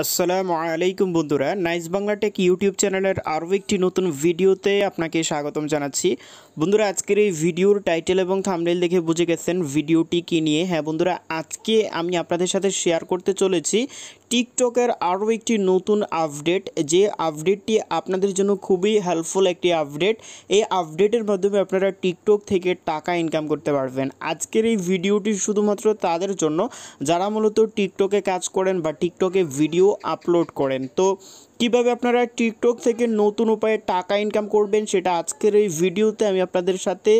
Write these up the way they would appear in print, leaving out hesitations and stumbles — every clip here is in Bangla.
আসসালামু আলাইকুম বন্ধুরা, নাইস বাংলা টেক ইউটিউব চ্যানেলের আরও একটি নতুন ভিডিওতে আপনাকে স্বাগতম জানাচ্ছি। বন্ধুরা, আজকের এই ভিডিওর টাইটেল এবং থাম্বনেল দেখে বুঝে গেছেন ভিডিওটি কী নিয়ে। হ্যাঁ বন্ধুরা, আজকে আমি আপনাদের সাথে শেয়ার করতে চলেছি টিকটকের আরও একটি নতুন আপডেট, যে আপডেটটি আপনাদের জন্য খুবই হেল্পফুল একটি আপডেট। এই আপডেটের মাধ্যমে আপনারা টিকটক থেকে টাকা ইনকাম করতে পারবেন। আজকের এই ভিডিওটি শুধুমাত্র তাদের জন্য যারা মূলত টিকটকে কাজ করেন বা টিকটকে ভিডিও আপলোড করেন। তো কিভাবে আপনারা টিকটক থেকে নতুন উপায়ে টাকা ইনকাম করবেন সেটা আজকের এই ভিডিওতে আমি আপনাদের সাথে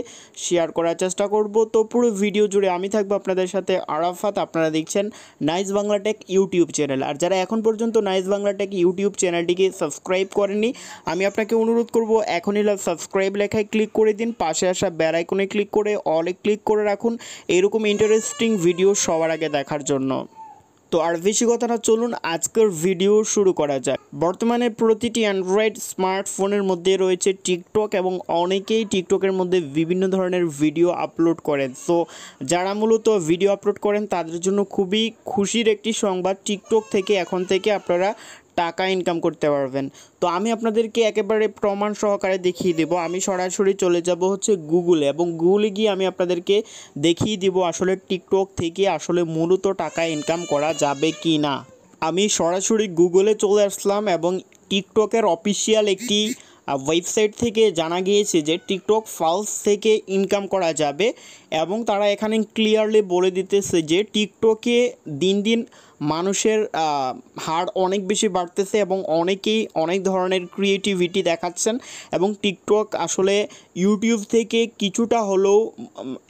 শেয়ার করার চেষ্টা করব। তো পুরো ভিডিও জুড়ে আমি থাকবো আপনাদের সাথে আরাফাত। আপনারা দেখছেন Nice Bangla Tech YouTube channel. আর যারা এখন পর্যন্ত নাইস বাংলা টেক ইউটিউব চ্যানেলটিকে সাবস্ক্রাইব করেননি, আমি আপনাকে অনুরোধ করব এখনই সাবস্ক্রাইব লেখায় ক্লিক করে দিন, পাশে আসা বেল আইকনে ক্লিক করে অলে ক্লিক করে রাখুন এরকম ইন্টারেস্টিং ভিডিও সবার আগে দেখার জন্য। তো আর বেশি কথা না, চলুন আজকের ভিডিও শুরু করা যায়। বর্তমানে প্রতিটি অ্যান্ড্রয়েড স্মার্টফোনের মধ্যে রয়েছে টিকটক এবং অনেকেই টিকটকের মধ্যে বিভিন্ন ধরনের ভিডিও আপলোড করেন। সো যারা মূলত ভিডিও আপলোড করেন তাদের জন্য খুবই খুশির একটি সংবাদ, টিকটক থেকে এখন থেকে আপনারা টাকা ইনকাম করতে পারবেন। তো আমি আপনাদেরকে একেবারে প্রমাণ সহকারে দেখিয়ে দেব। আমি সরাসরি চলে যাব হচ্ছে গুগলে, এবং গুগলে গিয়ে আমি আপনাদেরকে দেখিয়ে দিব আসলে টিকটক থেকে আসলে মূলত টাকা ইনকাম করা যাবে কি না। আমি সরাসরি গুগলে চলে আসলাম এবং টিকটকের অফিসিয়াল একটি ওয়েবসাইট থেকে জানা গিয়েছে যে টিকটক ফালস থেকে ইনকাম করা যাবে, এবং তারা এখানে ক্লিয়ারলি বলে দিতেছে যে টিকটকে দিন দিন মানুষের হার অনেক বেশি বাড়তেছে এবং অনেকেই অনেক ধরনের ক্রিয়েটিভিটি দেখাচ্ছেন, এবং টিকটক আসলে ইউটিউব থেকে কিছুটা হলেও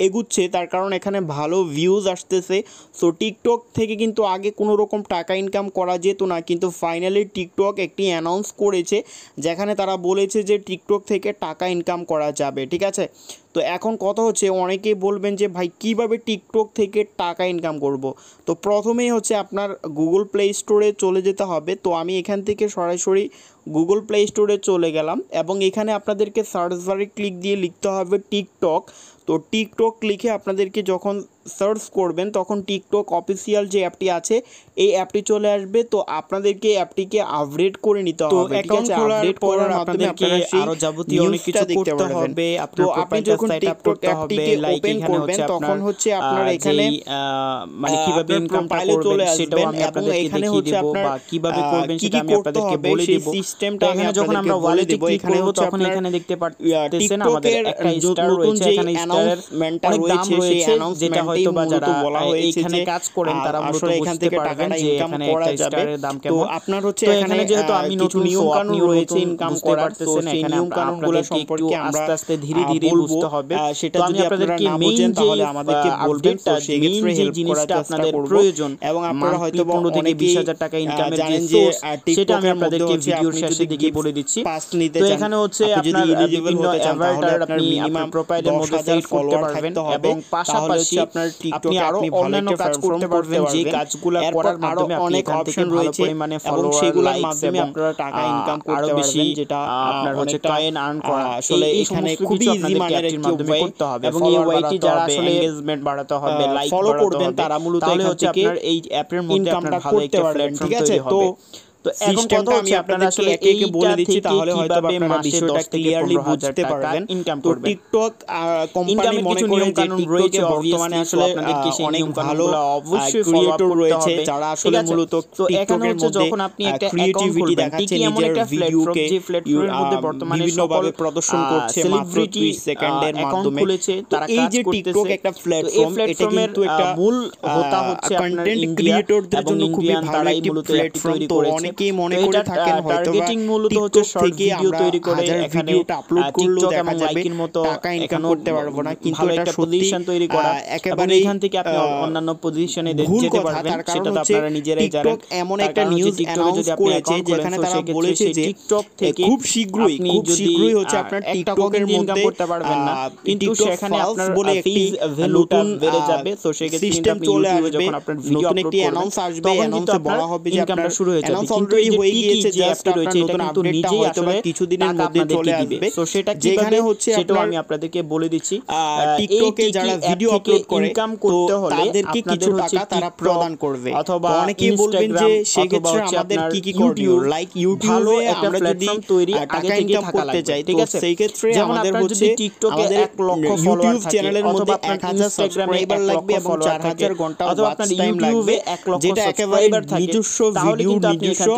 এগুচ্ছে, তার কারণ এখানে ভালো ভিউজ আসতেছে। সো টিকটক থেকে কিন্তু আগে কোনো রকম টাকা ইনকাম করা যেত না, কিন্তু ফাইনালি টিকটক একটি অ্যানাউন্স করেছে যেখানে তারা বলেছে যে টিকটক থেকে টাকা ইনকাম করা যাবে। ঠিক আছে, তো এখন কথা হচ্ছে অনেকেই বলবেন যে ভাই কিভাবে টিকটক থেকে টাকা ইনকাম করব। তো প্রথমেই হচ্ছে আপনার গুগল প্লে স্টোরে চলে যেতে হবে। তো আমি এখান থেকে সরাসরি গুগল প্লে স্টোরে চলে গেলাম, এবং এখানে আপনাদেরকে সার্চ বারে ক্লিক দিয়ে লিখতে হবে টিকটক। তো টিকটক লিখে আপনাদেরকে যখন সার্চ করবেন তখন টিকটক অফিসিয়াল যে অ্যাপটি আছে এই অ্যাপটি চলে আসবে। তো আপনাদেরকে অ্যাপটিকে আপডেট করে নিতে হবে। তো অ্যাকাউন্ট খোলার পর আপনাদেরকে আরো যাবতীয় অনেক কিছু করতে হবে। তো আপনি যখন টিকটক অ্যাপটিকে ওপেন করবেন তখন হচ্ছে আপনার এখানে মানে কিভাবে ইনকামটা করবেন সেটাও আমি আপনাদেরকে দেখিয়ে দেব, বা কিভাবে করবেন সেটা আমি আপনাদেরকে বলে দেব। সিস্টেমটা আমি যখন আমরা ওয়ালেটে ক্লিক করব তখন এখানে দেখতে পাচ্ছেন আমাদের একটা স্টার রয়েছে, এখানে স্টারের অনেক দাম রয়েছে, যেটা হয়তো বা যারা এইখানে কাজ করেন তারা মূলত এখান থেকে টাকাটা ইনকাম করা যাবে। তো আপনার হচ্ছে এখানে যেহেতু আমি নতুন নিয়ম কানুন রয়েছে ইনকাম করার, তো সেই নিয়ম কানুনগুলো সম্পর্কে আমরা আস্তে ধীরে ধীরে বুঝতে হবে। সেটা যদি আপনাদেরকে মেইন তাহলে আমাদেরকে বলবেন, তো সেই ক্ষেত্রে হেল্প করার আপনাদের প্রয়োজন, এবং আপনারা হয়তো 15 থেকে 20,000 টাকা ইনকামের যে সোর্স সেটা আমি আপনাদেরকে ভিডিওর শেষে দিকে বলে দিচ্ছি। তো এখানে হচ্ছে আপনার বিভিন্ন অ্যাভাটার আপনি আপনার প্রোফাইলের মধ্যে সেট করতে পারবেন, এবং পাশাপাশি আপনি আরো অন্যান্য কাজ করতে পারবেন, যে কাজগুলো করার মাধ্যমে অনেক অপশন রয়েছে এবং সেগুলোর মাধ্যমে আপনারা টাকা ইনকাম করতে পারবেন, যেটা আপনার হচ্ছে কয়েন আর্ন করা। আসলে এখানে খুবই ইজি মানের একটি মাধ্যমে করতে হবে, এবং এই ওয়াইটি যারা আসলে এনগেজমেন্ট বাড়াতে হবে, লাইক ফলো করবেন, তারা মূলত এখান থেকে আপনার এই অ্যাপের মধ্যে আপনার ভালো একটা প্ল্যাটফর্ম ঠিক আছে। তো এখন কথা হচ্ছে আপনারা আসলে একে একে বলে দিচ্ছি, তাহলে হয়তো আপনারা বিষয়টা ক্লিয়ারলি বুঝতে পারবেন। তো টিকটক কোম্পানি মনে করে যে টিকটকে বর্তমানে আসলে অনেক ভালো অবশ্যই ক্রিয়েটর রয়েছে যারা আসলে মূলত টিকটকের মধ্যে যখন আপনি একটা ক্রিয়েটিভিটি দেখাচ্ছেন, নিজের ভিডিওকে বিভিন্নভাবে প্রদর্শন করছে মাত্র 30 সেকেন্ডের মাধ্যমে। তো এই যে টিকটক একটা প্ল্যাটফর্ম, এটা কিন্তু একটা মূল হোতা হচ্ছে কন্টেন্ট ক্রিয়েটরদের জন্য খুবই ভালো একটি প্ল্যাটফর্ম। তো অনেকেই মনে করে থাকেন হয়তো টার্গেটিং মূলত হচ্ছে শর্ট ভিডিও তৈরি করে এখানে আপলোড করলেও দেখা যাবে টাকা ইনকাম করতে পারবো না, কিন্তু এটা পজিশন তৈরি করা একেবারে এখান থেকে আপনি অন্যান্য পজিশনে যেতে পারবেন। সেটা তো আপনারা নিজেরাই জানেন। এমন একটা নিউজ অ্যানাউন্স করেছে যেখানে তারা বলেছে যে টিকটক থেকে খুব শীঘ্রই হচ্ছে আপনার টিকটকের মধ্যে করতে পারবেন না, কিন্তু সেখানে আপনার বলে একটি নতুন বেড়ে যাবে। তো সেই ক্ষেত্রে সিস্টেম চলে আসবে, যখন আপনার ভিডিও আপলোড করবেন অ্যানাউন্স আসবে, অ্যানাউন্সে বলা হবে যে আপনার শুরু হয়ে যাবে। অলরেডি হয়ে গিয়েছে, জাস্ট আপনার নতুন আপডেটটা হয়তো বা কিছুদিনের মধ্যে চলে আসবে। তো সেটা যেখানে হচ্ছে সেটাও আমি আপনাদেরকে বলে দিচ্ছি। টিকটকে যারা ভিডিও আপলোড করে ইনকাম করতে হলে তাদেরকে কিছু টাকা তারা প্রদান করবে। অথবা অনেকেই বলবেন যে সেক্ষেত্রে আমাদের কি করণীয়, লাইক ইউটিউবে আমরা যদি টাকা ইনকাম করতে চাই, ঠিক আছে, সেই ক্ষেত্রে আমাদের হচ্ছে টিকটকে 1 লক্ষ ইউটিউব চ্যানেলের মধ্যে 1000 সাবস্ক্রাইবার লাগবে এবং 4000 ঘন্টা ওয়াচ টাইম লাগবে, যেটা একেবারে নিজস্ব ভিডিও, নিজস্ব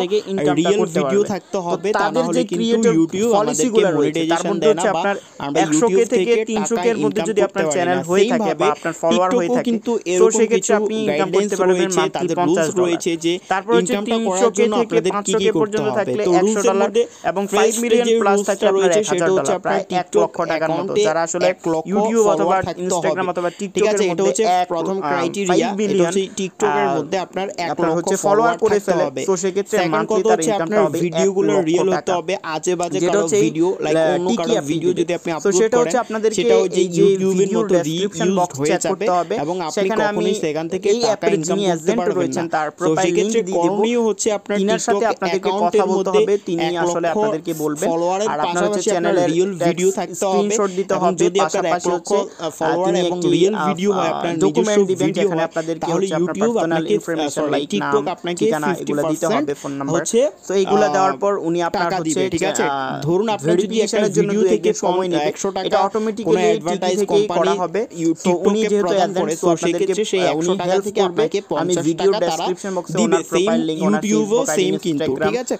রিয়েল ভিডিও থাকতে হবে। তা না হলে কিন্তু ইউটিউব আমাদেরকে মনিটাইজেশন দেয় না, বা আমরা ইউটিউব থেকে 300 এর মধ্যে যদি আপনার চ্যানেল হয়ে থাকে বা আপনার ফলোয়ার হয়ে থাকে, কিন্তু এরকম কিছু ইনকাম করতে পারবেন, তাদের রুলস রয়েছে যে ইনকামটা করার জন্য আপনাদের কি কি করতে হবে। তো $100 এবং 5 মিলিয়ন প্লাস থাকলে রয়েছে, সেটা হচ্ছে আপনার 1 লক্ষ টাকার মতো, যারা আসলে ইউটিউব অথবা ইনস্টাগ্রাম অথবা টিকটকের মধ্যে, এটা হচ্ছে প্রথম ক্রাইটেরিয়া, এটা হচ্ছে টিকটকের মধ্যে আপনার 1 লক্ষ ফলোয়ার করে ফেলতে হবে। তো সেক্ষেত্রে মান্থলি তার ইনকামটা হবে, ভিডিওগুলো রিয়েল হতে হবে, আজে বাজে কারো ভিডিও, লাইক অন্য কারো ভিডিও যদি আপনি আপলোড করেন, সেটা হচ্ছে আপনাদেরকে এই ইউটিউবের মতো রিডিসক্রিপশন বক্স চেক করতে হবে এবং আপনি কখনোই সেখান থেকে টাকা ইনকাম করতে পারবেন না। তার প্রোফাইল লিংক দিয়ে দিব, হচ্ছে আপনার টিকটক সাথে আপনাদেরকে কথা বলতে হবে, তিনি আসলে আপনাদেরকে বলবেন, আর আপনার হচ্ছে চ্যানেলের রিয়েল ভিডিও থাকতে হবে, স্ক্রিনশট দিতে হবে, যদি আপনার 1 লক্ষ ফলোয়ার এবং রিয়েল ভিডিও হয়, আপনার নিজস্ব ভিডিও হয়, আপনাদেরকে হচ্ছে ইউটিউব আপনাকে ইনফরমেশন লাইক টিকটক আপনাকে 50% ফোন নাম্বার হচ্ছে, তো এইগুলা দেওয়ার পর উনি আপনার হচ্ছে, ঠিক আছে, ধরুন আপনার যদি একটা ভিডিও থেকে সময় নেবে 100 টাকা, এটা অটোমেটিক্যালি অ্যাডভার্টাইজ কোম্পানি হবে, তো উনি যেহেতু প্রদান করে, তো সেই ক্ষেত্রে সেই 100 টাকা থেকে আপনাকে 50 টাকা ডেসক্রিপশন বক্সে ওনার প্রোফাইল লিংক, ইউটিউবও সেম কিন্তু, ঠিক আছে।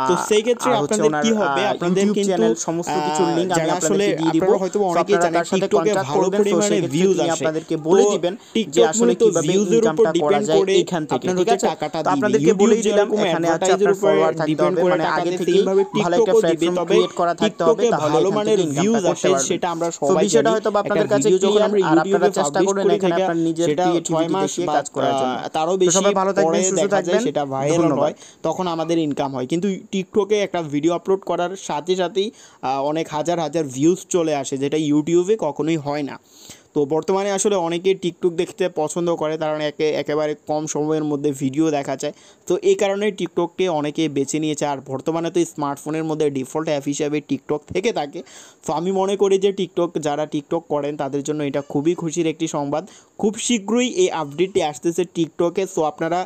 তো সেই ক্ষেত্রে আপনাদের কি হবে, আপনাদের কিন্তু চ্যানেল সমস্ত কিছু লিংক আমি আপনাদেরকে দিয়ে দিব, হয়তো অনেকেই জানেন টিকটকে ভালো পরিমাণে ভিউজ আসে, আপনাদেরকে বলে দিবেন যে আসলে কিভাবে ইনকামটা করা যায় এখান থেকে, ঠিক আছে। তো আপনাদেরকে বলেই দিলাম, এখানে আছে আপনার ফলোয়ার থাকতে হবে, মানে আগে থেকেই ভালো একটা প্ল্যাটফর্ম ক্রিয়েট করা থাকতে হবে, তাহলে ভালো মানের ভিউজ আসে, সেটা আমরা সবাই জানি। বিষয়টা হয়তো আপনাদের কাছে ক্লিয়ার, আর আপনারা চেষ্টা করবেন এখানে আপনার নিজের ক্রিয়েটিভিটি দেখিয়ে কাজ করার জন্য। তারও বেশি সবাই ভালো থাকবেন, সুস্থ থাকবেন, সেটা ভাইরাল হয়, তখন আমাদের ইনকাম হয়। কিন্তু টিকটকে একটা ভিডিও আপলোড করার সাথে সাথেই অনেক হাজার হাজার ভিউজ চলে আসে, যেটা ইউটিউবে কখনোই হয় না। তো বর্তমানে আসলে অনেকে টিকটক দেখতে পছন্দ করে, কারণ একেবারে কম সময়ের মধ্যে ভিডিও দেখা যায়। তো এই কারণে টিকটককে অনেকে বেছে নিয়েছে, আর বর্তমানে তো স্মার্টফোনের মধ্যে ডিফল্ট অ্যাপ হিসাবে টিকটক থেকে থাকে। তো আমি মনে করি যে যারা টিকটক করেন তাদের জন্য এটা খুবই খুশির একটি সংবাদ। খুব শীঘ্রই এই আপডেটটি আসতেছে টিকটকে। সো আপনারা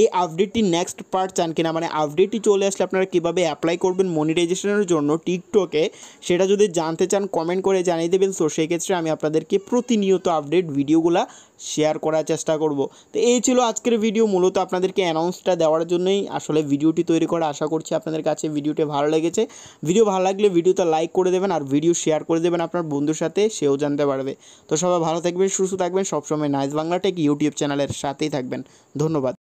এই আপডেটটি নেক্সট পার্ট চান কিনা, মানে আপডেটটি চলে আসলে আপনারা কীভাবে অ্যাপ্লাই করবেন মনিটাইজেশনের জন্য টিকটকে, সেটা যদি জানতে চান কমেন্ট করে জানিয়ে দেবেন। সো সেই ক্ষেত্রে আমি আপনাদেরকে প্রতিনিয়ত আপডেট ভিডিওগুলা শেয়ার করার চেষ্টা করব। তো এই ছিল আজকের ভিডিও, মূলত আপনাদেরকে অ্যানাউন্সটা দেওয়ার জন্যই আসলে ভিডিওটি তৈরি করা। আশা করছি আপনাদের কাছে ভিডিওটি ভালো লেগেছে। ভিডিও ভালো লাগলে ভিডিওতে লাইক করে দেবেন, আর ভিডিও শেয়ার করে দেবেন আপনার বন্ধুর সাথে, সেও জানতে পারবে। তো সবাই ভালো থাকবেন, সুস্থ থাকবেন, সবসময় নাইস বাংলা টেক ইউটিউব চ্যানেলের সাথেই থাকবেন। ধন্যবাদ।